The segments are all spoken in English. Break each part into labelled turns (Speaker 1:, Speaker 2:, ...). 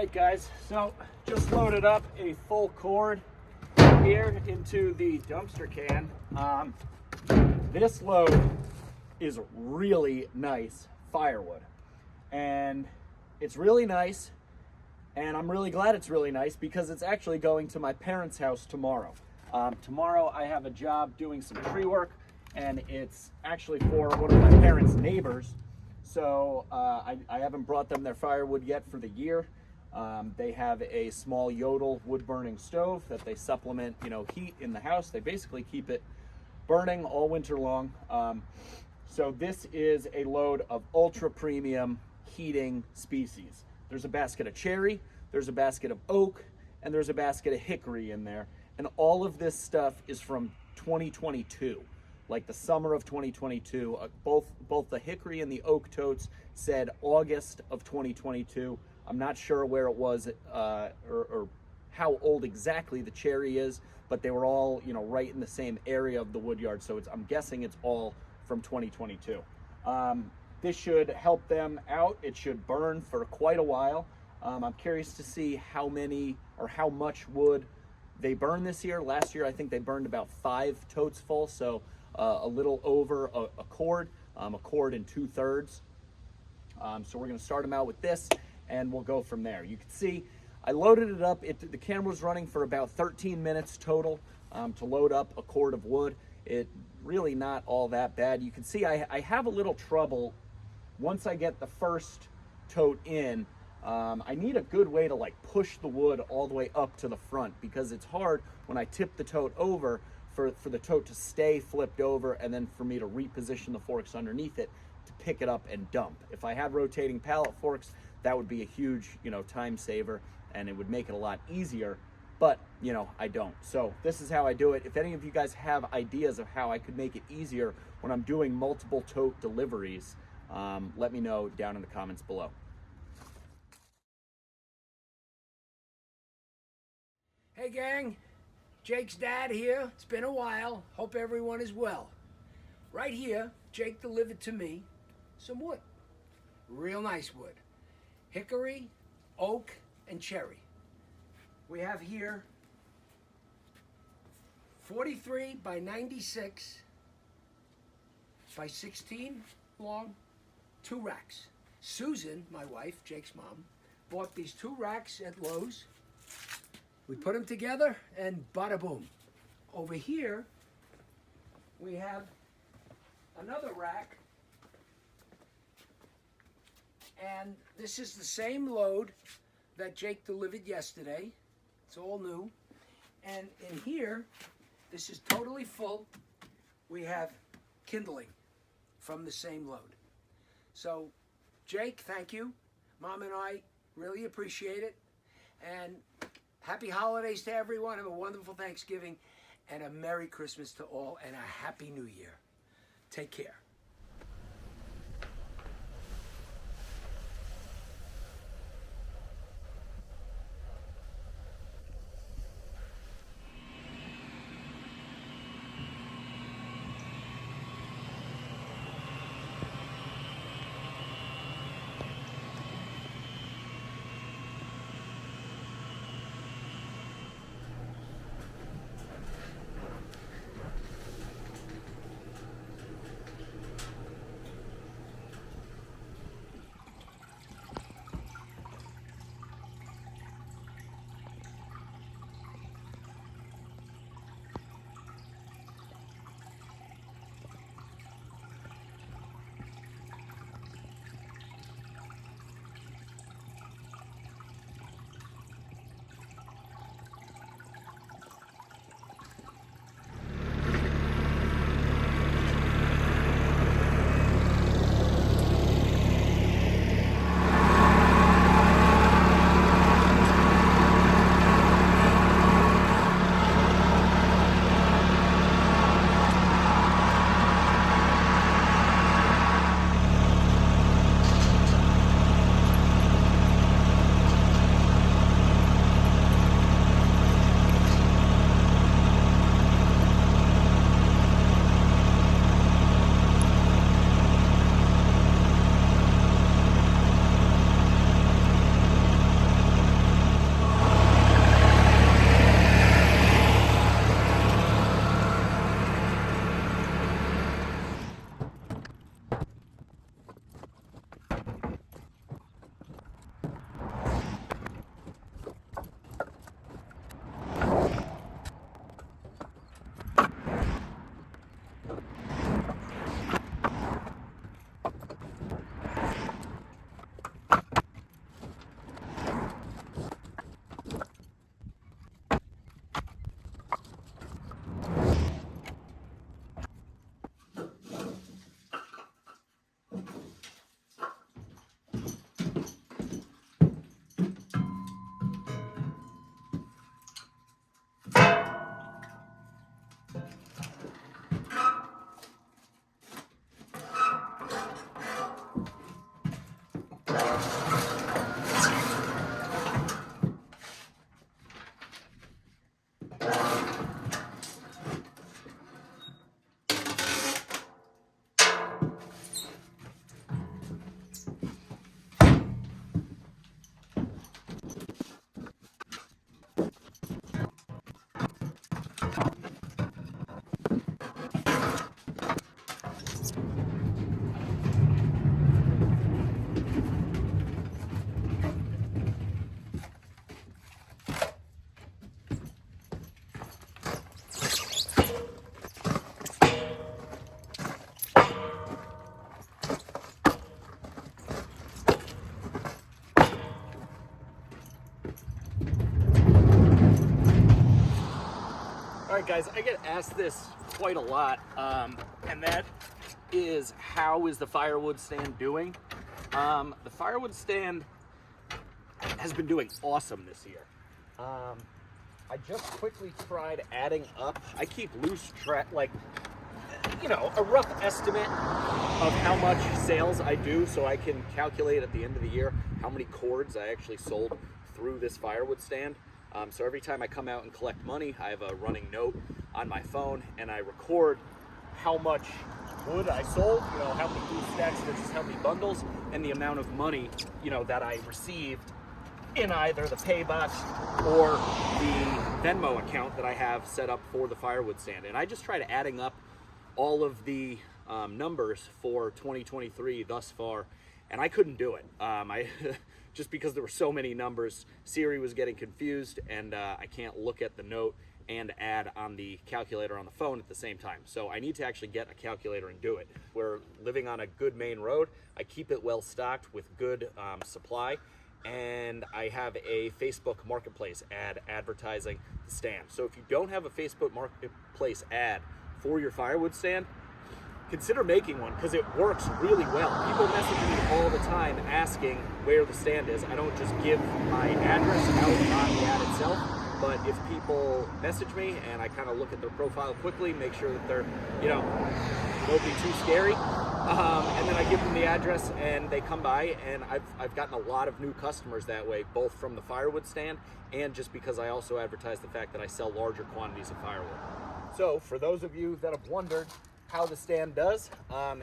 Speaker 1: right, guys, so just loaded up a full cord here into the dumpster can. This load is really nice firewood, and it's really nice, and I'm really glad it's really nice because it's actually going to my parents' house tomorrow. Tomorrow I have a job doing some tree work, and it's actually for one of my parents' neighbors. So I haven't brought them their firewood yet for the year. They have a small Yodel wood burning stove that they supplement, heat in the house. They basically keep it burning all winter long. So this is a load of ultra premium heating species. There's a basket of cherry, there's a basket of oak, and there's a basket of hickory in there. And all of this stuff is from 2022, like the summer of 2022. Both the hickory and the oak totes said August of 2022. I'm not sure where it was or how old exactly the cherry is, but they were all, right in the same area of the wood yard. So I'm guessing it's all from 2022. This should help them out. It should burn for quite a while. I'm curious to see how many or how much wood they burn this year. Last year, I think they burned about 5 totes full, so a little over a cord and 2/3. So we're gonna start them out with this, and we'll go from there. You can see I loaded it up. The camera was running for about 13 minutes total to load up a cord of wood. It really not all that bad. You can see I have a little trouble once I get the first tote in. I need a good way to push the wood all the way up to the front, because it's hard when I tip the tote over for the tote to stay flipped over and then for me to reposition the forks underneath it to pick it up and dump. If I had rotating pallet forks, that would be a huge, time saver, and it would make it a lot easier, but, I don't. So this is how I do it. If any of you guys have ideas of how I could make it easier when I'm doing multiple tote deliveries, let me know down in the comments below.
Speaker 2: Hey gang, Jake's dad here. It's been a while. Hope everyone is well. Right here, Jake delivered to me some wood. Real nice wood. Hickory, oak, and cherry. We have here 43 by 96 by 16 long, 2 racks. Susan, my wife, Jake's mom, bought these 2 racks at Lowe's. We put them together and bada boom. Over here, we have another rack, and this is the same load that Jake delivered yesterday. It's all new. And in here, this is totally full. We have kindling from the same load. So, Jake, thank you. Mom and I really appreciate it. And happy holidays to everyone. Have a wonderful Thanksgiving and a Merry Christmas to all, and a Happy New Year. Take care.
Speaker 1: All right, guys, I get asked this quite a lot, and that is, how is the firewood stand doing? The firewood stand has been doing awesome this year. I just quickly tried adding up. I keep loose track, like, you know, a rough estimate of how much sales I do, so I can calculate at the end of the year how many cords I actually sold through this firewood stand. So every time I come out and collect money, I have a running note on my phone, and I record how much wood I sold, you know, how many loose stacks versus how many bundles, and the amount of money, you know, that I received in either the pay box or the Venmo account that I have set up for the firewood stand. And I just tried adding up all of the numbers for 2023 thus far, and I couldn't do it. Just because there were so many numbers, Siri was getting confused, and I can't look at the note and add on the calculator on the phone at the same time. So I need to actually get a calculator and do it. We're living on a good main road. I keep it well stocked with good supply, and I have a Facebook Marketplace ad advertising the stand. So if you don't have a Facebook Marketplace ad for your firewood stand, consider making one, because it works really well. People message me all the time asking where the stand is. I don't just give my address out on the ad itself, but if people message me and I kind of look at their profile quickly, make sure that they're, you know, don't be too scary, and then I give them the address and they come by, and I've gotten a lot of new customers that way, both from the firewood stand and just because I also advertise the fact that I sell larger quantities of firewood. So for those of you that have wondered how the stand does,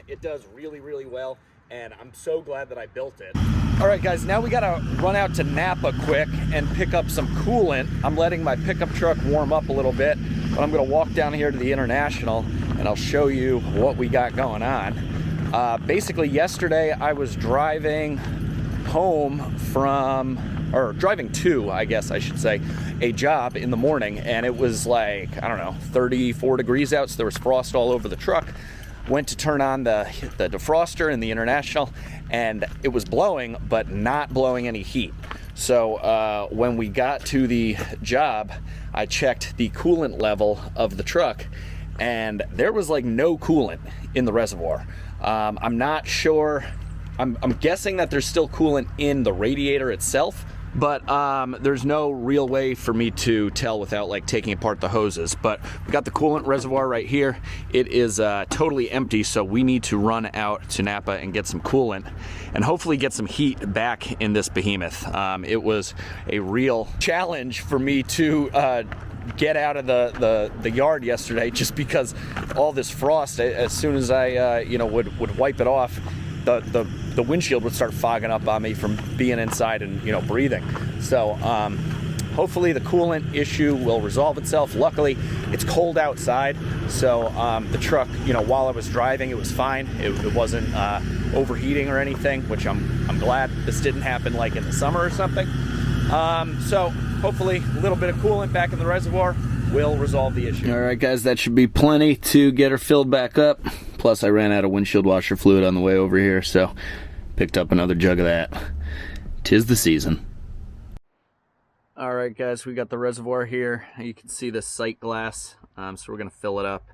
Speaker 1: it does really, really well, and I'm so glad that I built it. All right, guys, now we gotta run out to Napa quick and pick up some coolant. I'm letting my pickup truck warm up a little bit, but I'm gonna walk down here to the International and I'll show you what we got going on. Basically, yesterday I was driving home from, or driving to, I guess I should say, a job in the morning, and it was like, I don't know, 34 degrees out, so there was frost all over the truck. Went to turn on the defroster in the International, and it was blowing, but not blowing any heat. So when we got to the job, I checked the coolant level of the truck, and there was like no coolant in the reservoir. I'm not sure. I'm guessing that there's still coolant in the radiator itself, but there's no real way for me to tell without like taking apart the hoses. But we got the coolant reservoir right here. It is totally empty, so we need to run out to Napa and get some coolant and hopefully get some heat back in this behemoth. It was a real challenge for me to get out of the yard yesterday, just because all this frost, as soon as I you know, would wipe it off, the windshield would start fogging up on me from being inside and, you know, breathing. So hopefully the coolant issue will resolve itself. Luckily, it's cold outside, so the truck, you know, while I was driving, it was fine. It wasn't overheating or anything, which I'm glad this didn't happen like in the summer or something. So hopefully a little bit of coolant back in the reservoir will resolve the issue. All right, guys, that should be plenty to get her filled back up. Plus, I ran out of windshield washer fluid on the way over here, so picked up another jug of that. 'Tis the season. All right, guys, we got the reservoir here. You can see the sight glass, so we're gonna fill it up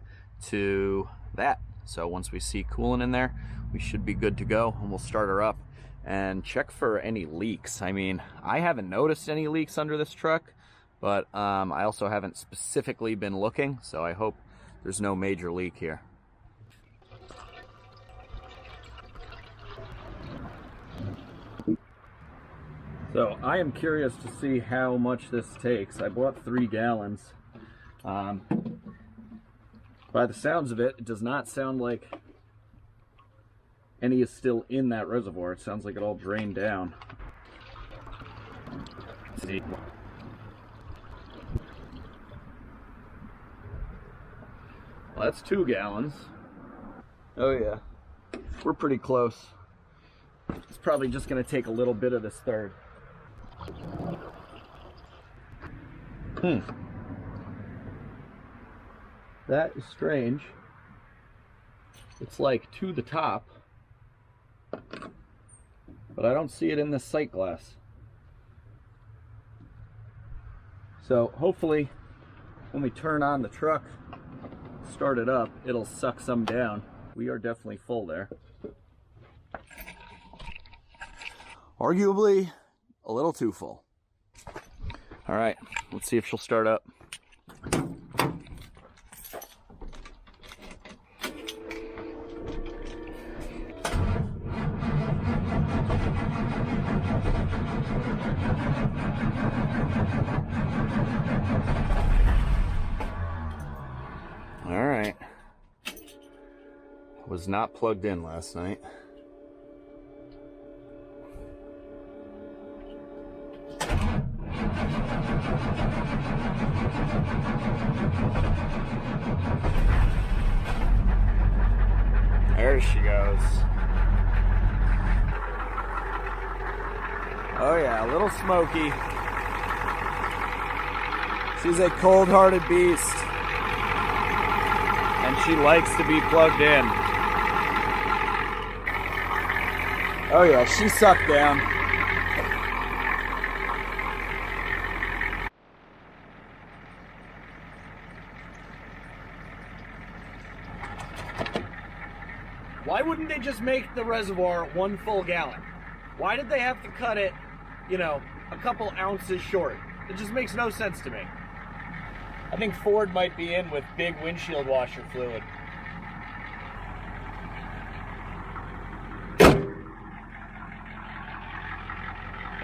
Speaker 1: to that. So once we see coolant in there, we should be good to go, and we'll start her up and check for any leaks. I mean, I haven't noticed any leaks under this truck, but I also haven't specifically been looking, so I hope there's no major leak here. So I am curious to see how much this takes. I bought 3 gallons. By the sounds of it, it does not sound like any is still in that reservoir. It sounds like it all drained down. Let's see. Well, that's 2 gallons. Oh yeah, we're pretty close. It's probably just gonna take a little bit of this third. That is strange. It's like to the top, but I don't see it in this sight glass. So hopefully when we turn on the truck, start it up, it'll suck some down. We are definitely full there. Arguably a little too full. All right, let's see if she'll start up. All right. Was not plugged in last night. There she goes. Oh yeah, a little smoky. She's a cold-hearted beast. And she likes to be plugged in. Oh yeah, she sucked down. Why wouldn't they just make the reservoir 1 full gallon? Why did they have to cut it, you know, a couple ounces short? It just makes no sense to me. I think Ford might be in with big windshield washer fluid.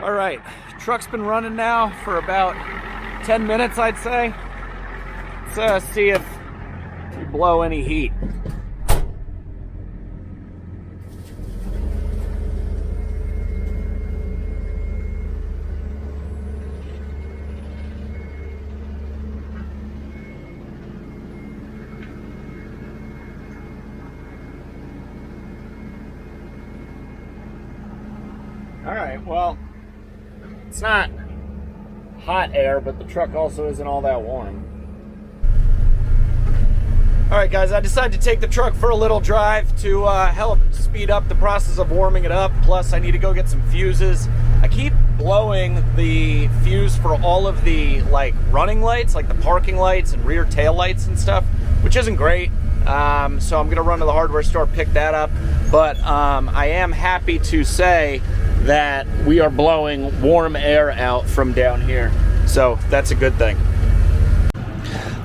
Speaker 1: All right, truck's been running now for about 10 minutes, I'd say. Let's see if we blow any heat. All right, well, it's not hot air, but the truck also isn't all that warm. All right, guys, I decided to take the truck for a little drive to help speed up the process of warming it up. Plus, I need to go get some fuses. I keep blowing the fuse for all of the running lights, like the parking lights and rear tail lights and stuff, which isn't great. So I'm gonna run to the hardware store, pick that up. But I am happy to say that we are blowing warm air out from down here. So that's a good thing.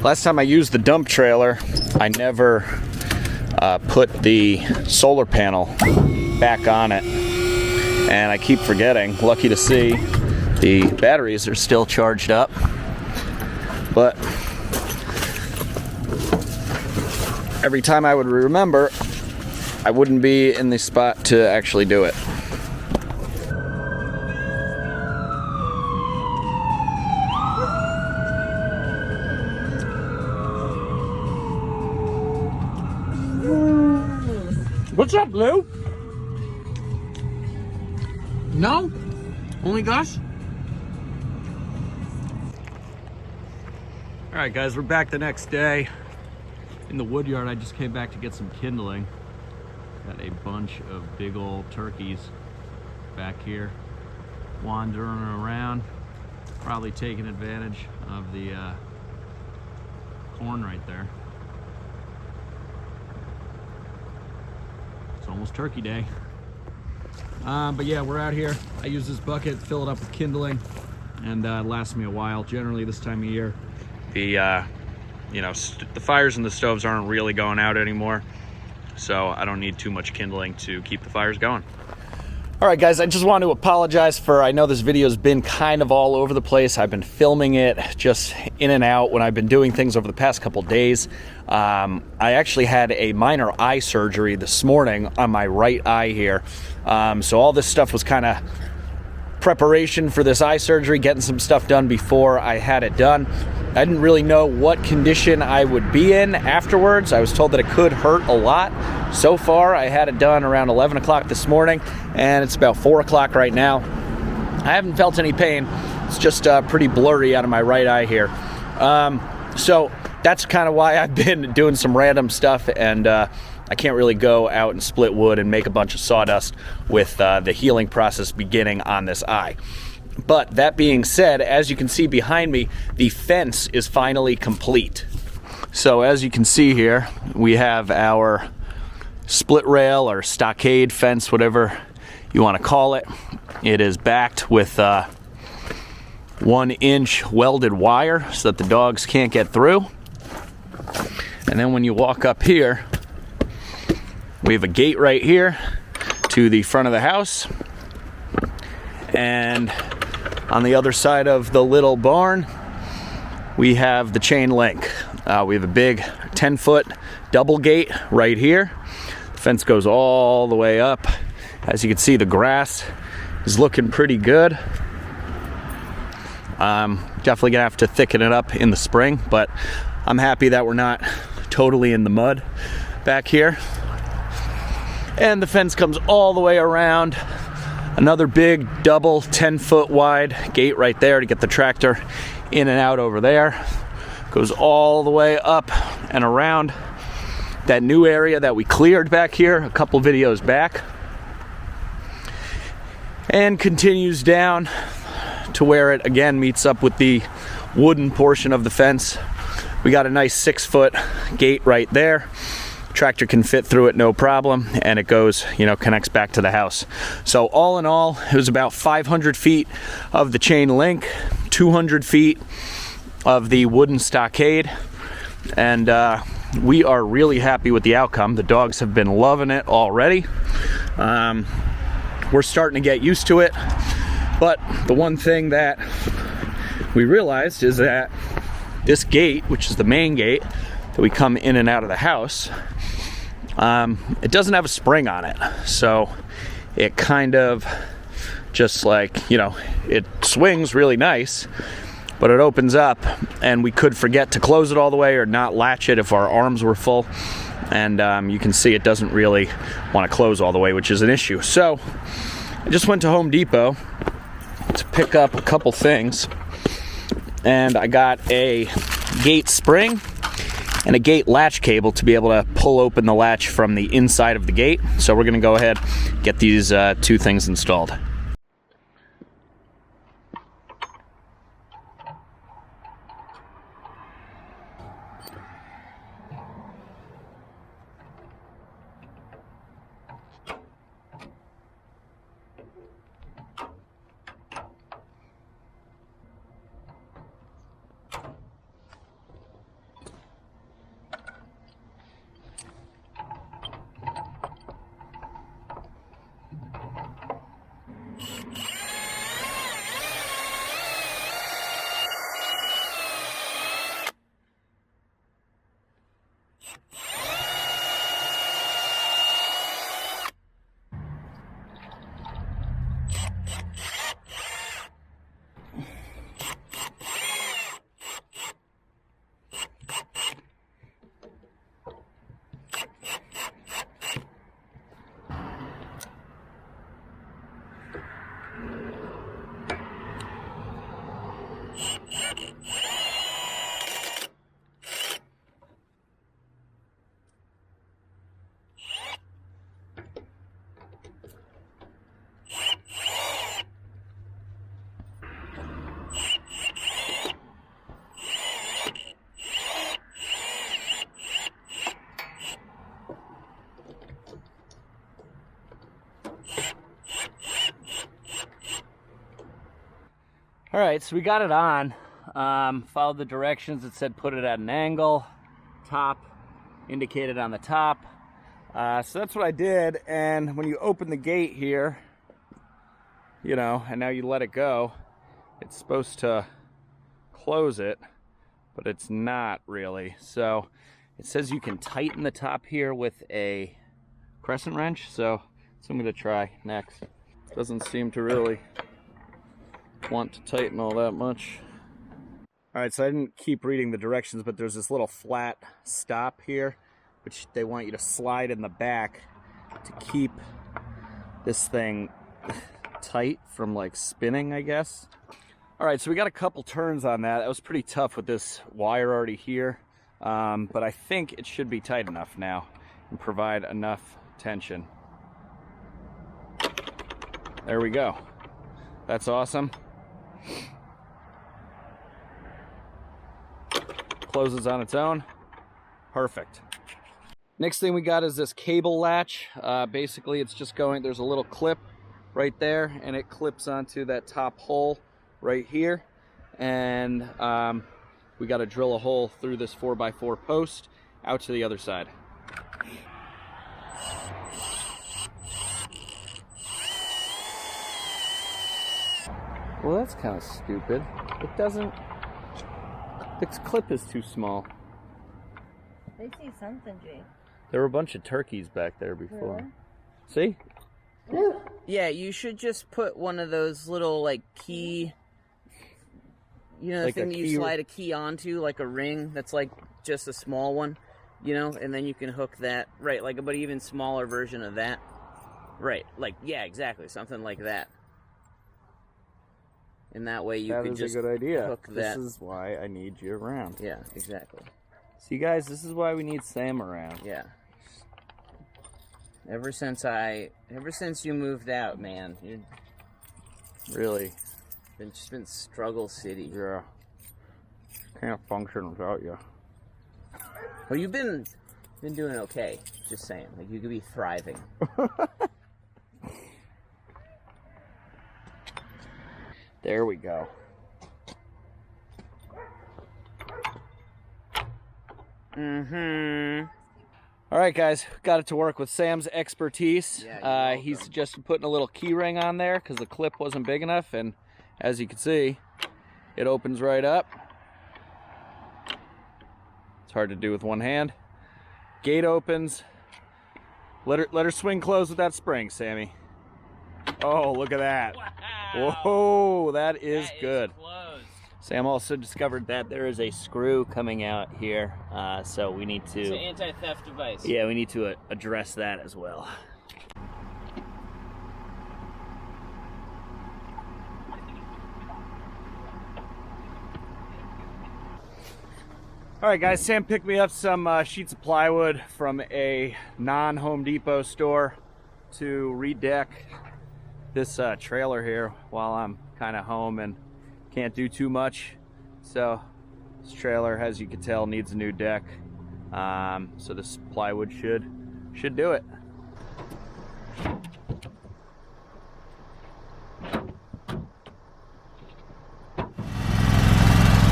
Speaker 1: Last time I used the dump trailer, I never put the solar panel back on it. And I keep forgetting. Lucky to see the batteries are still charged up. But every time I would remember, I wouldn't be in the spot to actually do it.
Speaker 2: What's up, Lou? No? Only Gus?
Speaker 1: All right, guys, we're back the next day. In the wood yard, I just came back to get some kindling. Got a bunch of big old turkeys back here wandering around, probably taking advantage of the corn right there. It's almost turkey day. But yeah, we're out here. I use this bucket, fill it up with kindling, and it lasts me a while. Generally this time of year, the the fires in the stoves aren't really going out anymore, so I don't need too much kindling to keep the fires going. All right, guys, I just want to apologize for, I know this video has been kind of all over the place. I've been filming it just in and out when I've been doing things over the past couple days. I actually had a minor eye surgery this morning on my right eye here. So all this stuff was kind of preparation for this eye surgery, getting some stuff done before I had it done. I didn't really know what condition I would be in afterwards. I was told that it could hurt a lot. So far, I had it done around 11 o'clock this morning, and it's about 4 o'clock right now. I haven't felt any pain. It's just pretty blurry out of my right eye here. So that's kind of why I've been doing some random stuff, and I can't really go out and split wood and make a bunch of sawdust with the healing process beginning on this eye. But that being said, as you can see behind me, the fence is finally complete. So as you can see here, we have our split rail or stockade fence, whatever you want to call it. It is backed with 1-inch welded wire so that the dogs can't get through. And then when you walk up here, we have a gate right here to the front of the house. And on the other side of the little barn, we have the chain link. We have a big 10-foot double gate right here. The fence goes all the way up. As you can see, the grass is looking pretty good. Definitely gonna have to thicken it up in the spring, but I'm happy that we're not totally in the mud back here. And the fence comes all the way around. Another big double 10-foot wide gate right there to get the tractor in and out over there. Goes all the way up and around that new area that we cleared back here a couple videos back. And continues down to where it again meets up with the wooden portion of the fence. We got a nice 6-foot gate right there. Tractor can fit through it no problem, and it goes, connects back to the house. So all in all, it was about 500 feet of the chain link, 200 feet of the wooden stockade, and we are really happy with the outcome. The dogs have been loving it already. We're starting to get used to it, but the one thing that we realized is that this gate, which is the main gate that we come in and out of the house, it doesn't have a spring on it, so it kind of just it swings really nice, but it opens up, and we could forget to close it all the way or not latch it if our arms were full, and you can see it doesn't really want to close all the way, which is an issue. So I just went to Home Depot to pick up a couple things, and I got a gate spring and a gate latch cable to be able to pull open the latch from the inside of the gate. So we're going to go ahead and get these two things installed. All right, so we got it on. Followed the directions. It said put it at an angle, top indicated on the top. So that's what I did. And when you open the gate here, you know, and now you let it go, it's supposed to close it, but it's not really. So it says you can tighten the top here with a crescent wrench, so that's what I'm gonna try next. Doesn't seem to really want to tighten all that much. All right, so I didn't keep reading the directions, but there's this little flat stop here, which they want you to slide in the back to keep this thing tight from like spinning, I guess. All right, so we got a couple turns on that. That was pretty tough with this wire already here, but I think it should be tight enough now and provide enough tension. There we go. That's awesome. Closes on its own. Perfect. Next thing we got is this cable latch. Basically, it's just going, there's a little clip right there, and it clips onto that top hole right here. And we got to drill a hole through this 4x4 post out to the other side. Well, that's kind of stupid. It doesn't... This clip is too small.
Speaker 3: They see something, Jake.
Speaker 1: There were a bunch of turkeys back there before.
Speaker 3: Really?
Speaker 1: See?
Speaker 4: Yeah, you should just put one of those little, like, key... You know, the
Speaker 1: Like
Speaker 4: thing
Speaker 1: a
Speaker 4: that you
Speaker 1: key-
Speaker 4: slide a key onto, like a ring that's, like, just a small one, you know? And then you can hook that, right, like, but even smaller version of that. Right, like, yeah, exactly, something like that. And that way you could just
Speaker 1: a good idea.
Speaker 4: hook
Speaker 1: This
Speaker 4: that.
Speaker 1: is why I need you around.
Speaker 4: Yeah, exactly.
Speaker 1: See, guys, this is why we need Sam around.
Speaker 4: Yeah. Ever since you moved out, man, you've
Speaker 1: Really.
Speaker 4: been struggle city.
Speaker 1: Yeah. Can't function without you.
Speaker 4: Well, you've been doing okay. Just saying, like you could be thriving.
Speaker 1: There we go.
Speaker 4: Mm-hmm.
Speaker 1: All right, guys, got it to work with Sam's expertise.
Speaker 4: Yeah,
Speaker 1: He suggested putting a little key ring on there because the clip wasn't big enough, and as you can see, it opens right up. It's hard to do with one hand. Gate opens. Let her swing closed with that spring, Sammy. Oh, look at that.
Speaker 4: Wow.
Speaker 1: Whoa, that is good.
Speaker 4: Closed.
Speaker 1: Sam also discovered that there is a screw coming out here, so we need
Speaker 4: It's an
Speaker 1: to...
Speaker 4: anti-theft device.
Speaker 1: Yeah, we need to address that as well. All right, guys, Sam picked me up some sheets of plywood from a non-Home Depot store to redeck this trailer here while I'm kind of home and can't do too much. So this trailer, as you can tell, needs a new deck. So this plywood should do it.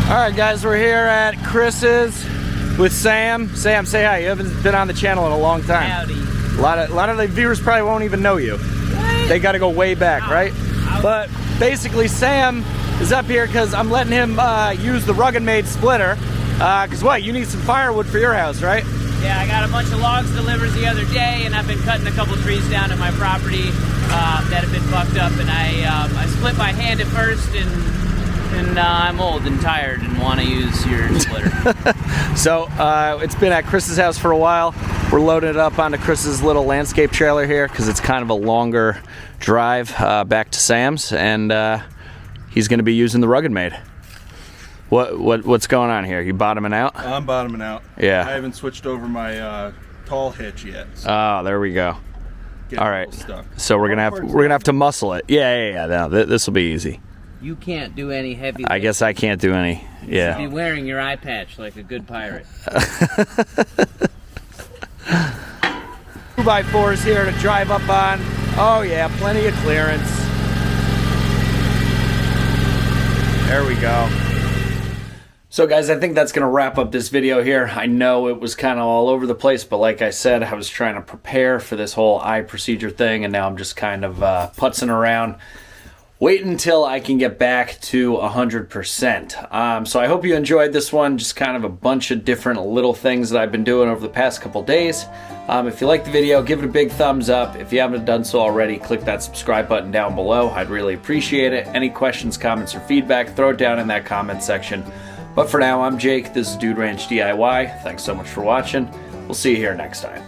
Speaker 1: All right, guys, we're here at Chris's with Sam. Sam, say hi. You haven't been on the channel in a long time.
Speaker 4: Howdy.
Speaker 1: A lot of the viewers probably won't even know you.
Speaker 4: What?
Speaker 1: They got to go way back, right? But basically, Sam is up here because I'm letting him use the RuggedMade splitter. Because what? You need some firewood for your house, right?
Speaker 4: Yeah, I got a bunch of logs delivered the other day, and I've been cutting a couple trees down at my property that have been fucked up, and I split my hand at first, and I'm old and tired and want to use your splitter.
Speaker 1: So it's been at Chris's house for a while. We're loading it up onto Chris's little landscape trailer here because it's kind of a longer drive back to Sam's, and he's going to be using the RuggedMade. What's going on here? You bottoming out?
Speaker 5: I'm bottoming out.
Speaker 1: Yeah.
Speaker 5: I haven't switched over my tall hitch yet. So
Speaker 1: Oh, there we go.
Speaker 5: getting
Speaker 1: All
Speaker 5: a
Speaker 1: right.
Speaker 5: little stuck.
Speaker 1: So we're gonna have to muscle it. Yeah. No, this will be easy.
Speaker 4: You can't do any heavy
Speaker 1: I guess I can't do any.
Speaker 4: Be
Speaker 1: Yeah.
Speaker 4: wearing your eye patch like a good pirate.
Speaker 1: 2x4s here to drive up on. Oh yeah, plenty of clearance. There we go. So guys, I think that's going to wrap up this video here. I know it was kind of all over the place, but like I said, I was trying to prepare for this whole eye procedure thing, and now I'm just kind of putzing around wait until I can get back to 100%. So I hope you enjoyed this one. Just kind of a bunch of different little things that I've been doing over the past couple days. If you liked the video, give it a big thumbs up. If you haven't done so already, click that subscribe button down below. I'd really appreciate it. Any questions, comments, or feedback, throw it down in that comment section. But for now, I'm Jake. This is Dude Ranch DIY. Thanks so much for watching. We'll see you here next time.